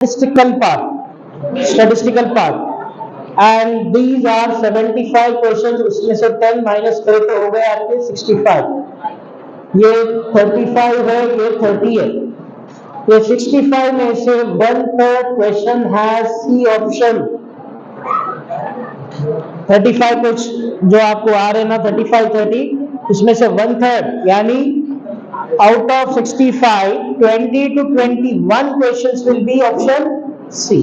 statistical part, and these are 75 questions. उसमें से 10 minus करें तो हो गए आपके 65. ये 35 है, ये 30 है. ये 65 में से 1/3 क्वेश्चन हैज सी ऑप्शन. 35 कुछ जो आपको आ रहे ना 35-30, उसमें से 1/3 यानी out of 65, 20 to 21 questions will be option C.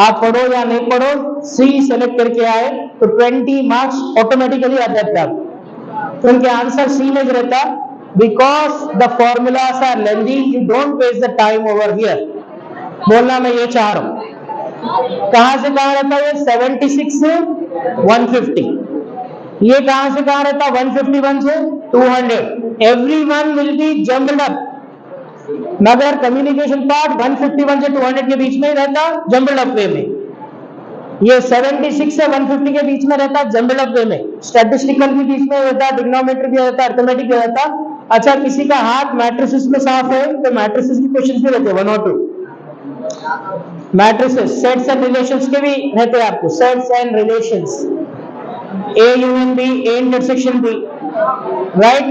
आप पढ़ो या नहीं पढ़ो, C सेलेक्ट करके आए तो 20 मार्क्स ऑटोमेटिकली आ जाते हैं. तो उनके आंसर C में रहता, because the formulas are lengthy, you don't waste the time over here. बोलना मैं ये चाह रहा हूं. कहां से कहां रहता है? 76 से 150. ये कहां से कहां रहता? 151 से 200. Everyone will be jumbled up. मगर कम्युनिकेशन पार्ट 151 से 200 के बीच में ही रहता, जम्बल्ड अप वे में. ये 76 से 150 के बीच में रहता, जम्बल्ड अप वे में. स्टैटिस्टिकल भी बीच में रहता, ट्रिग्नोमेट्री भी रहता, अरिथमेटिक भी रहता. अच्छा, किसी का हाथ मैट्रिसेस में साफ है तो मैट्रिसेस के क्वेश्चंस भी रहते हैं 1 और 2. मैट्रिसेस, सेट्स एंड रिलेशंस के भी रहते हैं आपको. Sets and relations, A union B, A intersection B, right?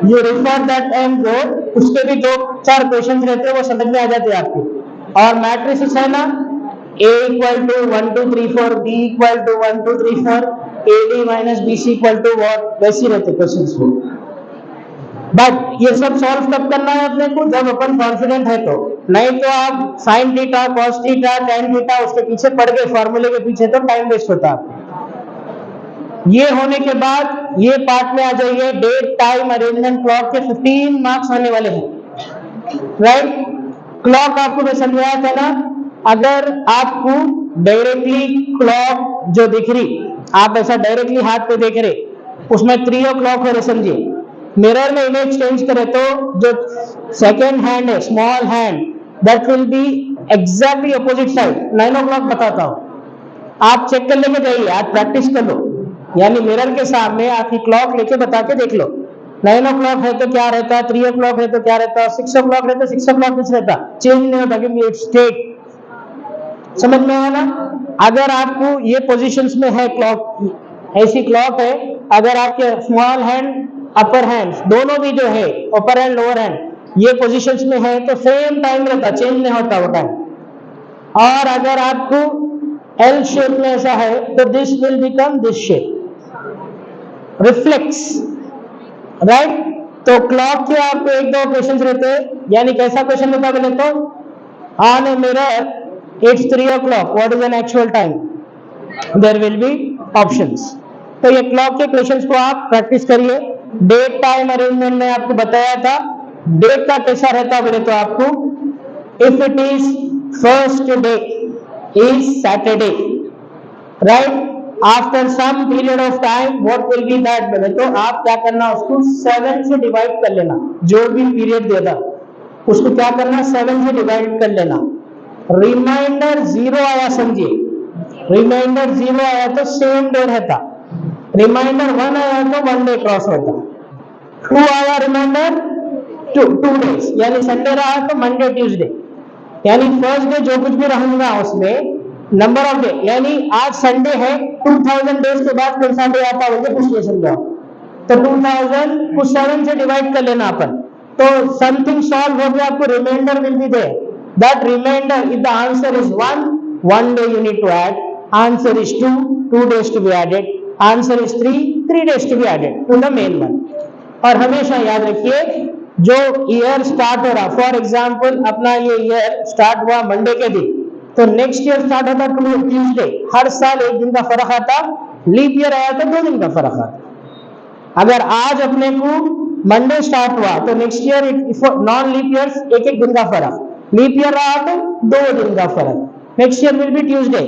You refer that and go. उसके भी 2-4 क्वेश्चन रहते हैं, वो समझ में आ जाते हैं आपको. और मैट्रिसेस है ना, A equal to 1 2 3 4, B equal to 1 2 3 4, AD minus BC equal to what, वैसे रहते क्वेश्चंस को. बट ये सब सॉल्व कब करना है अपने को? जब अपन कॉन्फिडेंट है तो. नहीं तो आप sine theta, cos theta, tan theta उसके पीछे पड़ गए फॉर्मूले के पीछे, तो टाइम वेस्ट होता है. ये होने के बाद ये पार्ट में आ जाइए. डेट, टाइम, अरेंजमेंट, क्लॉक के 15 मार्क्स होने वाले हैं, राइट? क्लॉक आपको मैं समझाया था ना, अगर आपको डायरेक्टली क्लॉक जो दिख रही, आप ऐसा डायरेक्टली हाथ पे देख रहे, उसमें 3 o'clock है समझिए. मिरर में इमेज चेंज करें तो जो सेकेंड हैंड है, small hand, that will be exactly opposite side. 9 o'clock बताता हूं, आप चेक कर लेके जाइए, आज प्रैक्टिस कर लो. यानी मिरर के सामने आपकी क्लॉक लेके बता के देख लो. 9 o'clock है तो क्या रहता, 3 o'clock है तो क्या रहता, 6 o'clock है तो 6 o'clock कुछ रहता, चेंज नहीं होता क्योंकि इट्स स्टेट. समझ में आया ना? अगर आपको ये पोजीशंस में है क्लॉक, ऐसी क्लॉक है, अगर आपके स्मॉल हैंड, अपर हैंड दोनों भी जो है, अपर हैंड, लोअर हैंड, ये पोजीशंस में है तो सेम टाइम रहता, चेंज नहीं होता वो टाइम. और अगर आपको एल शेप में ऐसा है तो this will become this shape, reflex, right? तो क्लॉक के आपको 1-2 क्वेश्चंस रहते हैं. यानी कैसा क्वेश्चन होता है बोले तो, on a mirror it's 3 o'clock, what is an actual time? There will be options. तो ये क्लॉक के क्वेश्चंस को आप प्रैक्टिस करिए. डेट, टाइम, अरेंजमेंट में आपको बताया था. डेट का कैसा रहता बोले तो आपको, if it is first day is Saturday, right? After some period of time what will be that बोले तो आप क्या करना, उसको 7 से डिवाइड कर लेना. जो भी पीरियड देगा उसको क्या करना, 7 से डिवाइड कर लेना. रिमाइंडर 0 आया समझिए, रिमाइंडर 0 आया तो सेम डे रहता. रिमाइंडर 1 आया तो 1 डे क्रॉस होता. 2 आया रिमाइंडर 2 डेज, यानी संडे रहा तो मंडे, ट्यूसडे. यानी फर्स्ट डे जो कुछ भी रहूंगा उसमें नंबर ऑफ डे, यानी आज संडे है, 2000 डेज के बाद कौन सा डे आता है मुझे कुछ नहीं समझा. तो 2000 को 7 से डिवाइड कर लेना अपन, तो समथिंग सॉल्व हो गया. आपको reminder will be there. That reminder, if the answer is 1 day you need to add. Answer is 2 days to be added. Answer is 3 days to be added to the main one. और हमेशा याद रखिए, जो year start हो रहा, for example अपना ये year start हुआ मंडे के दिन, तो नेक्स्ट ईयर स्टार्ट होता ट्यूसडे. हर साल 1 दिन का फर्क आता. लीप ईयर आया तो 2 दिन का फर्क आता. अगर आज अपने को मंडे स्टार्ट हुआ तो next year non leap years 1-1 दिन का फर्क. लीप ईयर रहा तो 2 दिन का फर्क. Next year will be Tuesday,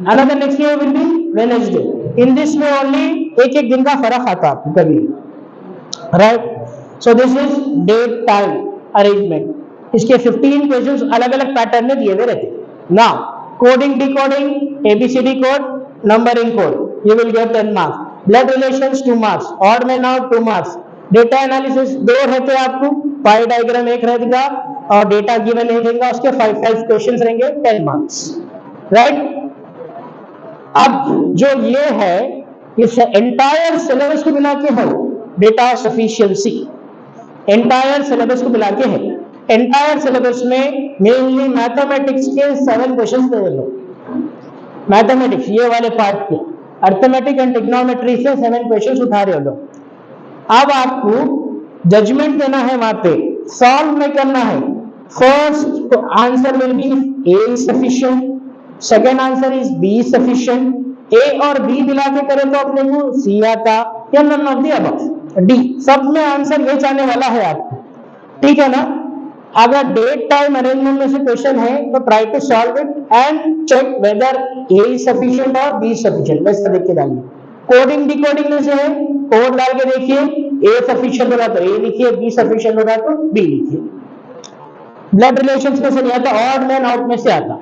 another next year will be Wednesday. In this में ओनली 1-1 दिन का फर्क आता आपको कभी, right? So this is date, time, arrangement. इसके 15 क्वेश्चंस अलग अलग पैटर्न में दिए हुए रहते. Now coding, decoding, ABCD code, numbering code, you will get 10 marks. Blood relations 2 marks, odd man out 2 marks. Data analysis 2 रहते हैं आपको, पाई डायग्राम 1 रहेगा, और डेटा गिवन नहीं देगा, उसके 5 क्वेश्चंस रहेंगे 10 मार्क्स, राइट। अब जो ये है, इस एंटायर सिलेबस को मिला के हो डेटा सफिशिएंसी, एंटायर सिलेबस को मिला के है। एंटायर सिलेबस में मेनली मैथमेटिक्स के 7 क्वेश्चंस दे लो, मैथमेटिक्स ये वाले पार्ट के, अर्थमेटिक एंड ट्रिग्नोमेट्री से 7 क्वेश्चंस उठा रहे हो लोग। अब आपको जजमेंट देना है, वहां पे सॉल्व में करना है। First answer will be A is sufficient, second answer is B is sufficient. A और बी मिला के करें तो अपने को सी आता, या none of the above, D. सब में आंसर ये जाने वाला है आपको, ठीक है ना। अगर डेट टाइम अरेंजमेंट में से क्वेश्चन है तो try to solve it and check whether A is sufficient और बी इज सफिशिएंट, वैसे देख के डालिए। कोडिंग डिकोडिंग में से है, कोड डाल के देखिए, ए सफिशिएंट हो रहा तो ए लिखिए, बी सफिशिएंट हो रहा तो बी लिखिए। ब्लड रिलेशंस में से नहीं आता, ऑड मैन आउट में से आता,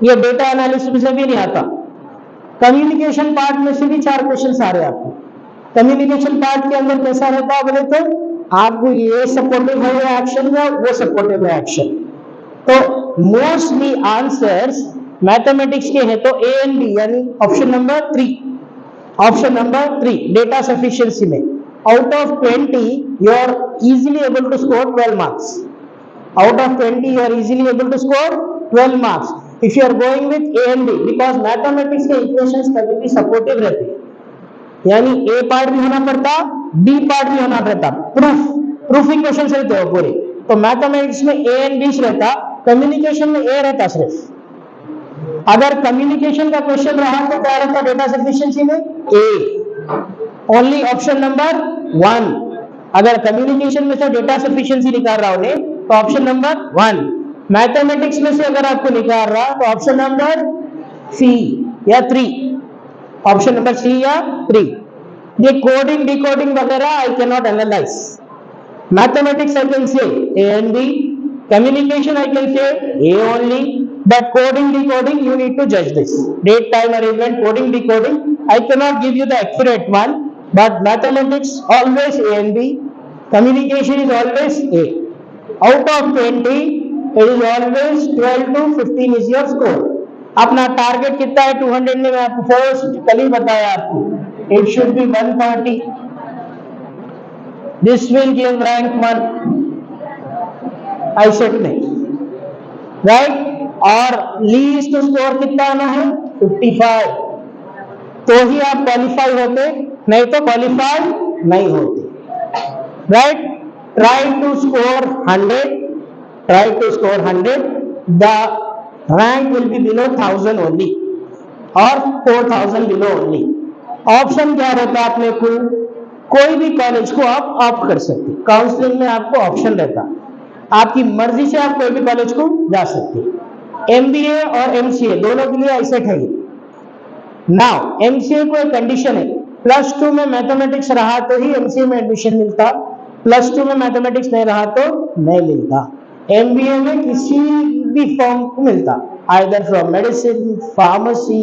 ये डेटा एनालिसिस में से भी नहीं आता। कम्युनिकेशन पार्ट में से भी 4 क्वेश्चन आ रहे हैं आपको। कम्युनिकेशन पार्ट के अंदर कैसा रहता है बोले तो आपको ये सपोर्टिव है एक्शन या वो सपोर्टिव है एक्शन। तो मोस्टली आंसर्स मैथमेटिक्स के हैं तो ए एंड बी, यानी option number 3, option number 3 data sufficiency में out of 20 you are easily able to score 12 marks. Out of 20 you are easily able to score 12 marks if you are going with A and B, because mathematics के equations कभी भी supportive रहते हैं, यानी A part भी होना पड़ता, B part भी होना पड़ता, प्रूफिंग क्वेश्चन रहते हो पूरे। तो मैथमेटिक्स में A and B रहता, कम्युनिकेशन में A रहता सिर्फ। अगर कम्युनिकेशन का क्वेश्चन रहा तो क्या रहता डेटा सफिशिएंसी में A, ओनली ऑप्शन नंबर 1। अगर कम्युनिकेशन में से डेटा सफिशिएंसी निकाल रहा हो तो ऑप्शन नंबर 1। मैथमेटिक्स में से अगर आपको निकाल रहा तो ऑप्शन नंबर सी या 3, ऑप्शन नंबर सी या 3। ये कोडिंग डिकोडिंग वगैरह I can not analyse. Mathematics I can say A and B, communication I can say A only, but coding decoding you need to judge this. Date time arrangement, coding decoding I cannot give you the accurate one, but mathematics always A and B, communication is always A. Out of 20 it is always 12 to 15 is your score. अपना target कितना है 200 में, मैं आपको first कल ही बताया आपको, it should be 130. This will give rank 1 ICET में, right? और लीस्ट स्कोर कितना आना है 55, तो ही आप क्वालिफाई होते, नहीं तो क्वालिफाई नहीं होते, right. Try to score 100, try to score 100, the rank will be below 1000 only और 4000 बिलो ओनली। ऑप्शन क्या रहता है अपने को, कोई भी कॉलेज को आप ऑप्ट कर सकते, काउंसलिंग में आपको ऑप्शन रहता, आपकी मर्जी से आप कोई भी कॉलेज को जा सकते। MBA और MCA दोनों के लिए आईसेट है। नाउ MCA को एक कंडीशन है, +2 में मैथमेटिक्स रहा तो ही MCA में एडमिशन मिलता, +2 में मैथमेटिक्स नहीं रहा तो नहीं मिलता। MBA में किसी भी फॉर्म को मिलता, आइदर फ्रॉम मेडिसिन, फार्मेसी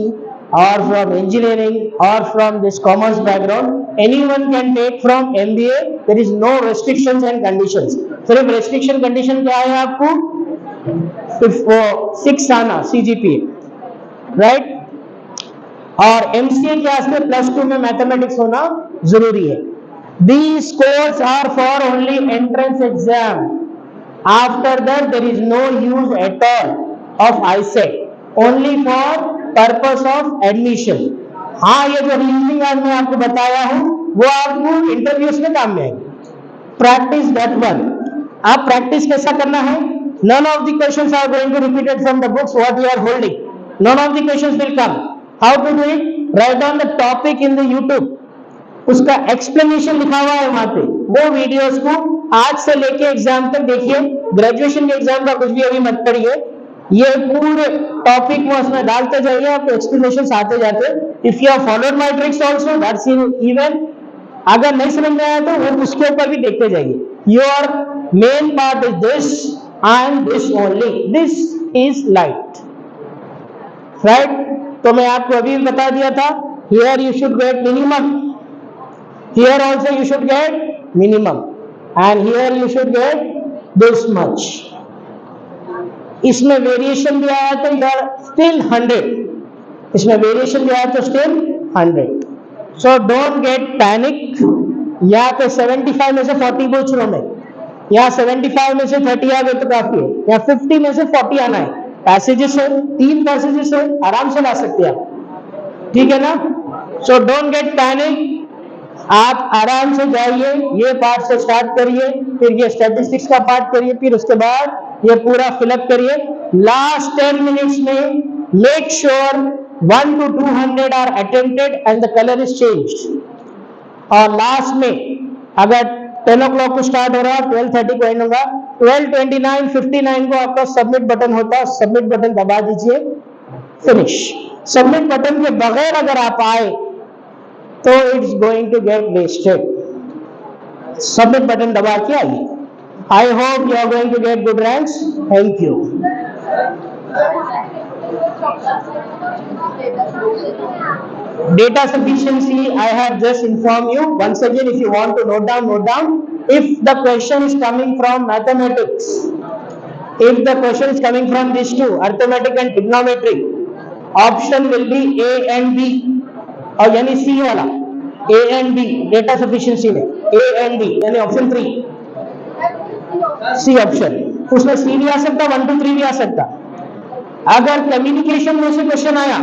और फ्रॉम इंजीनियरिंग और from this commerce background, anyone can take from MBA, there is no restrictions and conditions. सिर्फ रेस्ट्रिक्शन कंडीशन क्या है आपको 6 आना CGPA, राइट। और MCA क्लास में +2 में मैथमेटिक्स होना जरूरी है। These scores are for only entrance exam. After that there is no use at all of ICET, only for purpose of admission. हाँ, ये जो रीजनिंग आज मैं आपको बताया हूँ वो आपको इंटरव्यूज में काम में आएगी। Practice that one. आप प्रैक्टिस कैसा करना है, none of the questions are going to repeat it from the books what you are holding, none of the questions will come. How to do it, write down the topic in the YouTube, उसका explanation लिखा हुआ है वहां पे, वो videos को आज से लेके एग्जाम तक देखिए। ग्रेजुएशन के एग्जाम का कुछ भी अभी मत पढ़िए, ये पूरे टॉपिक को उसमें डालते जाइए, आपको एक्सप्लेनेशन आते जाते। If you have followed my tricks also that's even, अगर नहीं समझ में आया तो वो उसके ऊपर भी देखते जाइए। Your main part is this and this only, this is light, right? तो मैं आपको अभी बता दिया था, here you should get minimum, here also you should get minimum, and here you should get this much, इसमें वेरिएशन दिया है तो इधर स्टिल 100, इसमें वेरिएशन दिया है तो still 100. So don't get panic. यहाँ पे 75 में से 40 पूछ रहा हूं मैं, यहाँ 75 में से 30 आ गए तो काफी है, यहाँ 50 में से 40 आना है. पैसेजेस है, 3 पैसेजेस है, आराम से ला सकते हैं आप, ठीक है ना. सो डोंट गेट पैनिक, आप आराम से जाइए, ये पार्ट से स्टार्ट करिए, फिर ये स्टैटिस्टिक्स का पार्ट करिए, फिर उसके बाद ये पूरा फिलअप करिए. लास्ट 10 मिनट्स में make sure 1 to 200 are attempted and the colour is changed. और लास्ट में अगर 10 o'clock को स्टार्ट हो रहा है, 12:30 को एंड होगा, 12:29 59 को आपका सबमिट बटन होता है, सबमिट बटन दबा दीजिए, फिनिश. सबमिट बटन के बगैर अगर आप आए तो it's going to get wasted. Submit button दबा के आइए. I hope you are going to get good ranks. Thank you. Data sufficiency, I have just informed you. Once again, if you want to note down. If the question is coming from mathematics, if the question is coming from these two, arithmetic and trigonometry, option will be A and B. और यानी C वाला A and B, data sufficiency में A and B यानी option 3, C option. उसमें C भी आ सकता, 1 to 3 भी आ सकता. अगर कम्युनिकेशन में से क्वेश्चन आया